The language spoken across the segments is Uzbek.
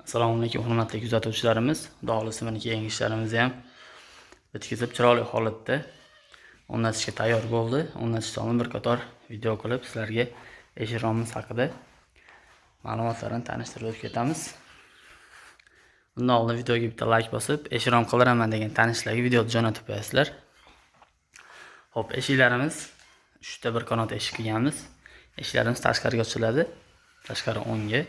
Assalomu alaykum hurmatli kuzatuvchilarimiz. Xudo xolisa meniki yangi ishlarimizni ham bitkizib chiroyli holatda o'rnatishga tayyor bo'ldi. O'rnatishdan bir qator video qilib sizlarga eshiromimiz haqida ma'lumotlarni tanishtirib o'tib ketamiz. Bundan oldin videoga bitta like bosib, eshirom qildiraman degan tanishlarga videoni jo'natib qo'yasizlar. Xo'p, eshiklarimiz 3 ta bir qanot eshik qilganmiz. Eshiklarimiz tashqariga ochiladi, tashqari o'ngga.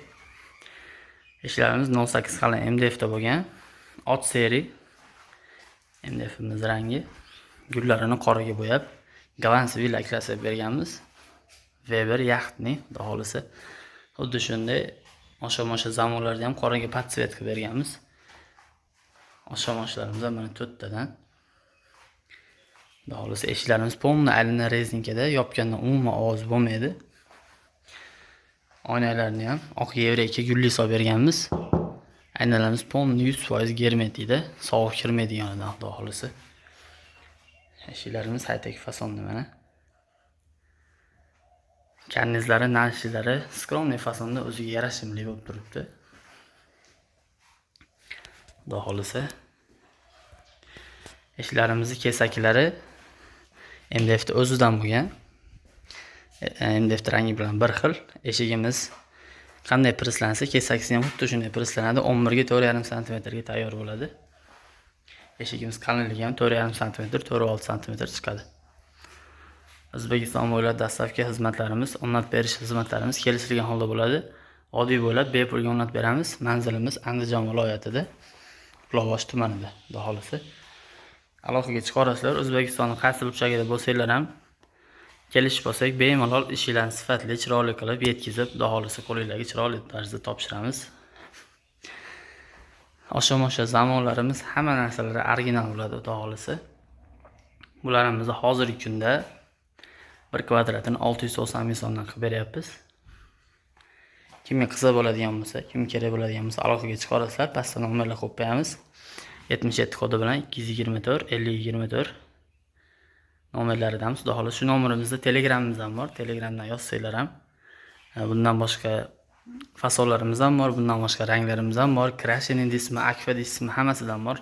Eshiklarimiz 08 qalin MDF da bo'lgan. Ot seri MDFimiz rangi. Gullarini qoraga bo'yab, glansiy laklasa berganmiz. Weber yaxtning, xudo xolisa. Xuddi shunday osha-mosha zamonlarda ham qoraga patsvet qilib berganmiz. Osha-moshalarimiz mana 4 tadan. Xudo xolisa eshiklarimiz polni alina rezinkada, yopganda umuman ovoz bo'lmaydi. Oynalarni ham oq yevreyga gulli solib berganmiz. Aynalarimiz polni 100% germetikda, sovuq kirmaydiganidan xudo xolisa. Eshiklarimiz high-tech fasonda mana. Karnizlari, nashilari skromniy fasonda o'ziga yarashimli bo'lib turibdi. Xudo xolisa. Eshiklarimizni kesaklari MDF da o'zidan bo'lgan. MDF rangi bilan bir xil. Eshigimiz qanday preslansa, kesakisi ham xuddi shunday preslanadi. 11 ga 4,5 sm ga tayyor bo'ladi. Eshigimiz qalinligi ham 4,5 sm, 4,6 sm chiqadi. O'zbekiston bo'ylab dastlabki xizmatlarimiz, o'rnatib berish xizmatlarimiz kelishilgan holda bo'ladi. Oddiy bo'lib bepul o'rnatib beramiz. Manzilimiz Andijon viloyatida, Quloqbosh tumanida, xudo xolisa. Aloqaga chiqarasizlar. O'zbekistonning qaysi burchagida bo'lsanglar ham kelishib olsak, bemalol ishlarni sifatli, chiroyli qilib yetkazib, xudo xolisa qo'lingizga chiroyli tarzda topshiramiz. Osha-mosha zamonlarimiz hamma narsalari original bo'ladi, xudo xolisa. Bularimizni hozirgi kunda 1 kvadratini 690 ming so'mdan qilib beryapmiz. Kimga qiziq bo'ladigan bo'lsa, kim kerak bo'ladigan bo'lsa aloqaga chiqarasizlar. Pastda nomerlar qo'yib qo'yamiz. 77 kodi bilan 224 5024 nomerlaridamiz. Xudo xolisa shu nomerimizda Telegramimiz ham bor. Telegramdan yozsanglar ham bundan boshqa fasonlarimiz ham bor, bundan boshqa ranglarimiz ham bor. Krashening dismi, akfa dismi hammasidan bor.